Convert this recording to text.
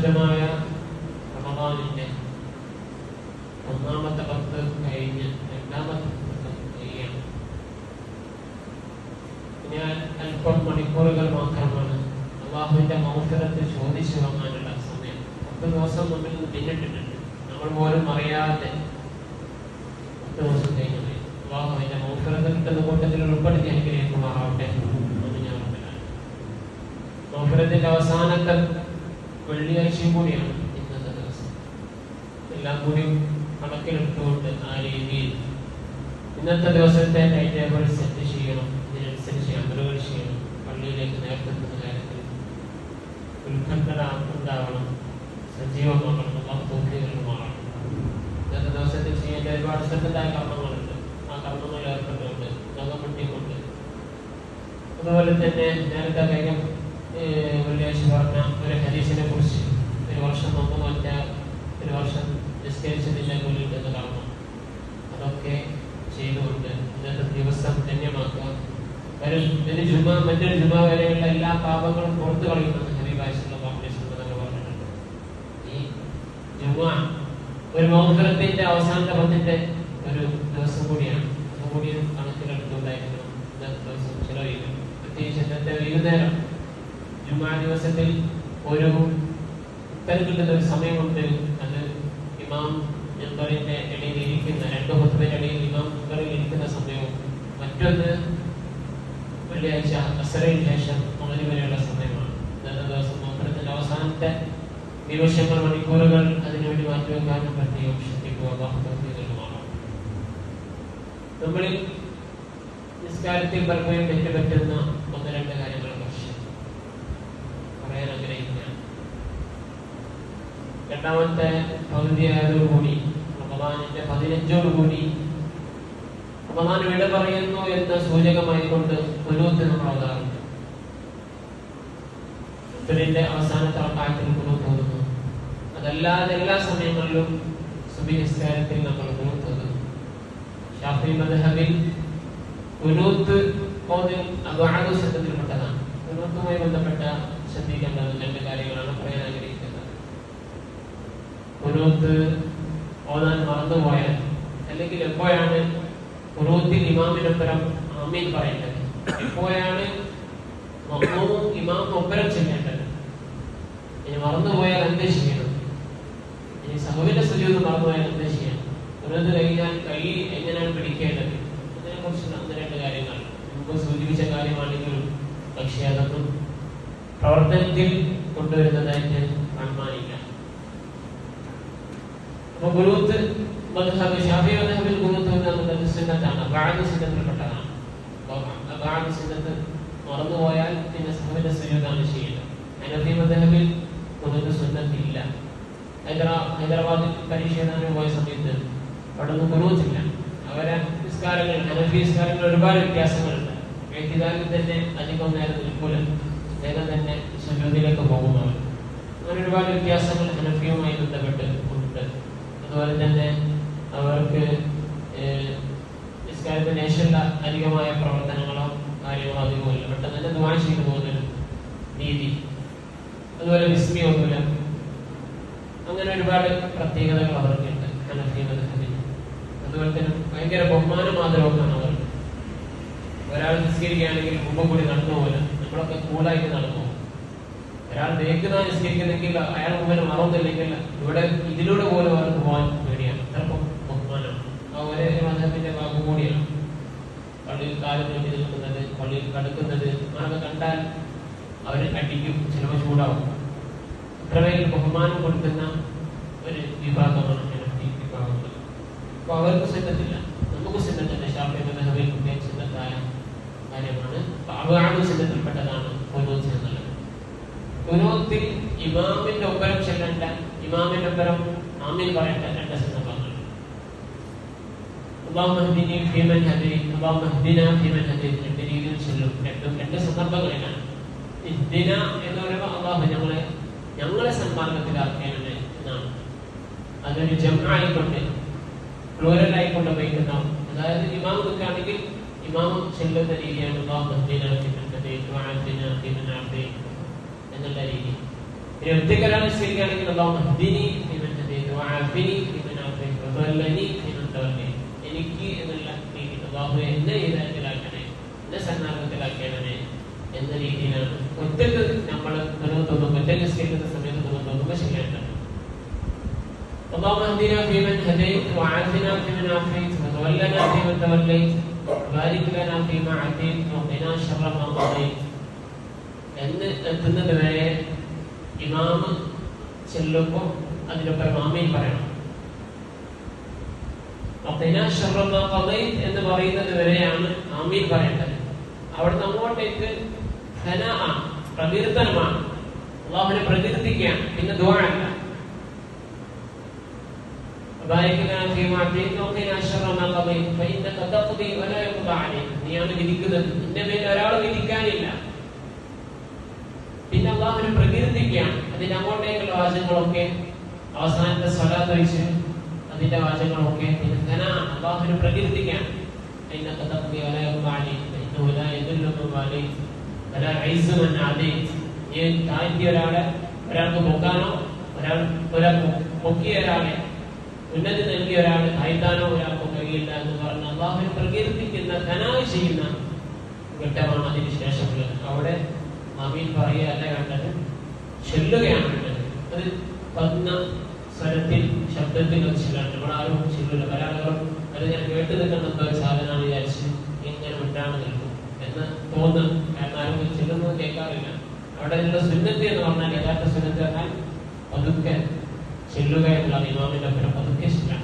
പരിശുദ്ധമായ റമദാനിന്റെ ഒന്നാമത്തെ 10 കഴിഞ്ഞ് രണ്ടാമത്തെ 10 കഴിയാണ്. ഇനി അല്പം മണിക്കൂറുകൾ മാത്രമാണ് അല്ലാഹുവിന്റെ മഗ്ഫിറത്ത് ചോദിച്ചു വാങ്ങാനുള്ള സമയം. 10 ദിവസം നമ്മിൽ നിന്ന് പിന്നിട്ടിട്ടുണ്ട്. നമ്മൾ പോലും അറിയാതെ 10 ദിവസം കഴിഞ്ഞു. അല്ലാഹുവിന്റെ മഗ്ഫിറത്ത് കിട്ടുന്ന കൂട്ടത്തിൽ ഉൾപ്പെടുത്തി അനുഗ്രഹിക്കുമാറാവട്ടെ. മഗ്ഫിറത്തിന്റെ അവസാനത്തെ വെള്ളിയാഴ്ചയും കൂടിയാണ് ഇന്നത്തെ ദിവസം. എല്ലാം കൂടി കണക്കിലെടുത്തുകൊണ്ട് ആ രീതിയിൽ ഇന്നത്തെ ദിവസത്തെ ടൈം ടേബിൾ സെറ്റ് ചെയ്യണം. ഇതിനനുസരിച്ച് അമലുകൾ ചെയ്യണം. പള്ളിയിലേക്ക് നേരത്തെ എത്തുന്ന കാര്യത്തിൽ ഉത്കണ്ഠ ഉണ്ടാവണം, സജീവമാകണം, അല്ലാഹു തൗഫീഖ് മാറണം. ഇന്നത്തെ ദിവസത്തിൽ ചെയ്യേണ്ട ഒരുപാട് ശ്രദ്ധതായ കർമ്മങ്ങളുണ്ട്. ആ കർമ്മങ്ങൾ ഏർപ്പെട്ടുകൊണ്ട് നഖം വെട്ടിക്കൊണ്ട്, അതുപോലെ തന്നെ നേരത്തെ കാര്യം വെള്ളിയാഴ്ച പറഞ്ഞ ഒരു ഹദീസിനെ കുറിച്ച്, ഒരു വർഷം നോമ്പ് മാറ്റാൻ, ഒരു വർഷം നിസ്കരിച്ചതിന്റെ കൂലി എന്ന് കാണണം. അതൊക്കെ ചെയ്തുകൊണ്ട് ഇന്നത്തെ ദിവസം ധന്യമാക്കുക. ഒരു ജുമ മറ്റൊരു ജുമ വരെയുള്ള എല്ലാ പാപങ്ങളും പുറത്തു കളയുമെന്ന് ഹബീബായ സല്ലല്ലാഹു അലൈഹി വസല്ലം പറഞ്ഞിട്ടുണ്ട്. ഈ ജുമ ഒരു മഗ്ഫിറത്തിന്റെ അവസാനത്തെ 10ന്റെ ഒരു ദിവസം കൂടിയാണ്. അതുകൂടി കണക്കിലെടുത്തുകൊണ്ടായിരിക്കണം ഇന്നത്തെ ദിവസം ചിലവഴിക്കുക. പ്രത്യേകിച്ച് ഇന്നത്തെ വൈകുന്നേരം ജുമാ ദിവസത്തിൽ ഒരു ഉത്തരം കിട്ടുന്ന ഒരു സമയമുണ്ട്. അത് ഇമാം മെമ്പറിന്റെ ഇടയിൽ ഇരിക്കുന്ന 2 ഖുത്ബയുടെ ഇടയിൽ ഇമാം മെമ്പറിൽ ഇരിക്കുന്ന സമയവും, മറ്റൊന്ന് വെള്ളിയാഴ്ച അസ്റിന് ശേഷം മഗ്‌രിബ് വരെയുള്ള സമയമാണ്. ഇന്നത്തെ ദിവസം മഗ്‌രിബിന്റെ അവസാനത്തെ നിമിഷങ്ങൾ, മണിക്കൂറുകൾ അതിനുവേണ്ടി മാറ്റിവെക്കാനും പ്രത്യേകം ശ്രദ്ധിക്കുക. നമ്മളിൽ നിസ്കാരത്തിൽ പലപ്പോഴും തെറ്റുപറ്റുന്ന 1-2 കാര്യങ്ങളെ കുറിച്ച് പറയാൻ ആഗ്രഹിക്കുകയാണ്. രണ്ടാമത്തെ പകുതിയായതോടുകൂടി റമദാനിന്റെ 15ഓടുകൂടി റമദാൻ വിട പറയുന്നു എന്ന സൂചകമായി കൊണ്ട് ഖുനൂത്ത് നമ്മൾ ഓതാറുണ്ട്. ഫിത്റിന്റെ അവസാനത്തെ റക്അത്തിൽ ഖുനൂത്ത് ഓതുന്നു. അതല്ലാതെ എല്ലാ സമയങ്ങളിലും സുബ്ഹി നിസ്കാരത്തിൽ നമ്മൾ ഖുനൂത്ത് ഓതുന്നു. ശാഫിഈ മദ്ഹബിൽ ഖുനൂത്ത് ഓതൽ അദ്ആഉ സുന്നത്തിൽപ്പെട്ടതാണ്. ഖുനൂത്തുമായി ബന്ധപ്പെട്ട ശ്രദ്ധിക്കേണ്ട 2 കാര്യങ്ങളാണ് പറയാൻ ആഗ്രഹിക്കുന്നത്. ഖുനൂത്ത് ഓതാൻ മറന്നുപോയാൽ, അല്ലെങ്കിൽ എപ്പോഴാണ് ഖുനൂത്തിൽ ഇമാമിനൊപ്പരം ആമീൻ പറയേണ്ടത്, എപ്പോഴാണ് മഅ്മൂമും ഇമാമിനൊപ്പരം ചെയ്യേണ്ടത്, ഇനി മറന്നുപോയാൽ എന്ത് ചെയ്യണം, ഇനി സഹവിന്റെ സുജൂദ് മറന്നുപോയാൽ എന്ത് ചെയ്യണം, ഖുനൂത്ത് കഴിഞ്ഞാൽ കൈ എങ്ങനെയാണ് പിടിക്കേണ്ടത്, ഇതിനെക്കുറിച്ച് 2 കാര്യങ്ങൾ മുമ്പ് സൂചിപ്പിച്ച കാര്യമാണെങ്കിലും പക്ഷേ അതൊന്നും പ്രവർത്തനത്തിൽ കൊണ്ടുവരുന്നതായിട്ട് കാണാനില്ല. അപ്പൊ ഖുനൂത്ത് മദ്ഹബ് ശാഫിഈ മദ്ഹബിൽ ഖുനൂത്ത് എന്നത് സുന്നത്താണ്, ബഅദ് സുന്നത്തിൽപ്പെട്ടതാണ്. ബഅദ് സുന്നത്ത് മറന്നുപോയാൽ പിന്നെ സഹവിന്റെ സുജൂദാണ് ചെയ്യേണ്ടത്. ഹനഫി മദ്ഹബിൽ ഖുനൂത്ത് സുന്നത്തില്ല. ഹൈദരാബാദിൽ പരീക്ഷ എഴുതാൻ പോയ സമയത്ത് അവിടെ ഒന്നും ഖുനൂത്തില്ല. അവരെ നിസ്കാരങ്ങൾ, ഹനഫി നിസ്കാരങ്ങൾ ഒരുപാട് വ്യത്യാസങ്ങളുണ്ട്. എഴുതിയാലും തന്നെ അധികം നേരം നിൽക്കൂല, വേഗം തന്നെ സുജൂദിലേക്ക് പോകുന്നവർ. അങ്ങനെ ഒരുപാട് വ്യത്യാസങ്ങൾ ഹനഫിയുമായി ബന്ധപ്പെട്ട് ഉണ്ട്. അതുപോലെ തന്നെ അവർക്ക് നിസ്കാരത്തിന് ശേഷമുള്ള അധികമായ പ്രവർത്തനങ്ങളോ കാര്യങ്ങളോ അധികമില്ല. പെട്ടെന്ന് തന്നെ ദുആ ചെയ്തു പോകുന്നൊരു രീതി. അതുപോലെ വിസ്മി ഒന്നുമില്ല. അങ്ങനെ ഒരുപാട് പ്രത്യേകതകൾ അവർക്കുണ്ട് ഹനഫി മദ്ഹബിൽ. അതുപോലെ തന്നെ ഭയങ്കര ബഹുമാനം ആദരവൊക്കെയാണ് അവർക്ക്. ഒരാൾ നിസ്കരിക്കുകയാണെങ്കിൽ മുമ്പ് കൂടി നടന്നു പോലെ നമ്മളൊക്കെ കൂളായിട്ട് നടന്നു. ഒരാൾ വേഗത നിസ്കരിക്കുന്നെങ്കിൽ അയാൾ മുമ്പിൽ മറന്നില്ലെങ്കിൽ ഇവിടെ ഇതിലൂടെ പോലും അവർക്ക് പോകാൻ പേടിയാണ്. ചിലപ്പം ബഹുമാനമാണ്. ആ ഒരേ മദ്ഹബിന്റെ ഭാഗം കൂടിയാണ്. പള്ളിയിൽ കാലം നീട്ടി നിൽക്കുന്നത്, പള്ളിയിൽ കടക്കുന്നത്, അതൊക്കെ കണ്ടാൽ അവർ അടിക്കും, ചിലപ്പോൾ ചൂടാവും. അത്രമേൽ ബഹുമാനം കൊടുക്കുന്ന ഒരു വിഭാഗമാണ് ഹനഫി വിഭാഗങ്ങൾ. അപ്പൊ അവർക്ക് സുന്നത്തില്ല, നമുക്ക് സുന്നത്തില്ല. ശാഫിഈ മദ്ഹബിൽ പ്രത്യേകം സുന്നത്തായ കാര്യമാണ്. അദ്ആഉ സുന്നത്തിൽപ്പെട്ടതാണ് ഖുനൂത്ത് എന്നുള്ളത്. ഖുനൂത്തിൽ ഇമാമിന്റെ ഒപ്പരം ചെല്ലേണ്ട, ഇമാമിന്റെ ഒപ്പരം ആമീൻ പറയേണ്ട 2 സന്ദർഭങ്ങൾ. അല്ലാഹുമ്മ ഹ്ദിനി ഫീമൻ ഹദൈത, അല്ലാഹുമ്മ ഹ്ദിനാ ഫീമൻ ഹദൈത, 2 രീതിയിൽ ചൊല്ലും. 2 സന്ദർഭങ്ങളിലാണ്. ഇഹ്ദിന എന്ന് പറയുമ്പോൾ അല്ലാഹു ഞങ്ങളെ സന്മാർഗത്തിലാക്കേണ്ടത് എന്നാണ്. അതൊരു ജംആയിക്കൊണ്ട്, പ്ലൂറൽ ആയിക്കൊണ്ട് ഉപയോഗിക്കുന്ന, അതായത് ഇമാം നിൽക്കുകയാണെങ്കിൽ ഇമാം ചെല്ലുന്ന രീതിയാണ് അല്ലാഹുമ്മ ഹ്ദിനാ ഫീമൻ ഹദൈത വഅഫിനാ ഫീമൻ അഫൈത എന്നുള്ള രീതി. ഇനി ഒറ്റയ്ക്കൊരാൾ നിസ്കരിക്കുകയാണെങ്കിൽ അല്ലാഹുമ്മ ഹ്ദിനി ഫീമൻ ഹദൈത വഅഫിനി ഫീമൻ അഫൈത വതവല്ലനി ഫീമൻ തവല്ലൈത. എനിക്ക് എന്നുള്ള രീതിയിൽ അല്ലാഹുവേ എന്നെ ഹിദായത്തിലാക്കണേ, എന്നെ സന്മാർഗ്ഗത്തിലാക്കണമേ എന്ന രീതിയിലാണ് ഒറ്റയ്ക്ക് നമ്മൾ തോന്നുമ്പോൾ ഒറ്റയ്ക്ക് നിസ്കരിക്കുന്ന സമയത്ത് തോന്നുമ്പോൾ ശരിയായിട്ടാണ്. اللهم اهدنا فيمن هديت وعافنا فيمن عافيت وتولنا فيمن توليت وبارك لنا فيما عافيت وقنا شر ما قضيت എന്ന് എത്തുന്നത് വരെ ഇമാം ചെല്ലുമ്പോൾ അതിനൊപ്പം ആമീൻ പറയണം. വഖിനാ ശർറ മാ ഖദൈത് എന്ന് പറയുന്നത് വരെയാണ് ആമീൻ പറയേണ്ടത്. അവിടുന്ന് അങ്ങോട്ടേക്ക് ഖനാഅ പ്രകീർത്തനമാണ്, അല്ലാഹുവിനെ പ്രകീർത്തിക്കുകയാണ്, പിന്നെ ദുആ അല്ല. بارك لنا فيما أعطيت وقنا شر ما قضيت فإنك تقضي ولا يقضى عليك. നീയാണ് വിധിക്കുന്നത്, നിന്റെ മേൽ ഒരാൾ വിധിക്കാനില്ല. പിന്നെ അല്ലാഹുവിനെ പ്രകീർത്തിക്കുകയാണ്. അതിന്റെ അങ്ങോട്ടേക്കുള്ള വാചകങ്ങളൊക്കെ അവസാനത്തെ സ്വലാത്ത് ഒഴിച്ച് അതിന്റെ വാചകങ്ങളൊക്കെ പിന്നെ ഖനാഅ അല്ലാഹുവിനെ പ്രകീർത്തിക്കുകയാണ്. فإنك تقضي ولا يقضى عليك فإنه لا يذل من واليت ولا يعز من عاديت. നീ താഴ്ത്തിയ ഒരാൾക്ക് പൊക്കാനോ ഒരാൾക്ക് പൊക്കിയ ഒരാളെ ഉന്നതി നൽകിയ ഒരാൾ താഴ്ത്താനോ ഒരാൾക്കും കഴിയില്ല എന്ന് പറഞ്ഞ് അല്ലാഹുവിനെ പ്രകീർത്തിക്കുന്ന ഖനാഅ ചെയ്യുന്ന ഘട്ടമാണ് അതിന് ശേഷമുള്ളത്. അവിടെ ആമീൻ പറയുകയല്ല വേണ്ടത്, ചൊല്ലുകയാണ് വേണ്ടത്. അത് പന്ന സ്വരത്തിൽ ശബ്ദത്തിൽ അത് ചെല്ലാണ്. നമ്മളാരും ചെല്ലില്ല. പല ആളുകളും അത് ഞാൻ കേട്ട് നിൽക്കുന്ന എന്തോ സാധനമാണ് വിചാരിച്ച് ഇങ്ങനെ വിട്ടാണ് നിൽക്കും എന്ന് തോന്നുന്നു. കാരണം ആരും ചെല്ലുന്നത് കേൾക്കാറില്ല. അവിടെ ഉള്ള സുന്നത്ത് എന്ന് പറഞ്ഞാൽ യഥാർത്ഥ സുന്നത്ത് പറഞ്ഞാൽ പതുക്കെ ചെല്ലുക എന്നുള്ള ഇമാമിന്റെ പതുക്കെ ചെല്ലാണ്.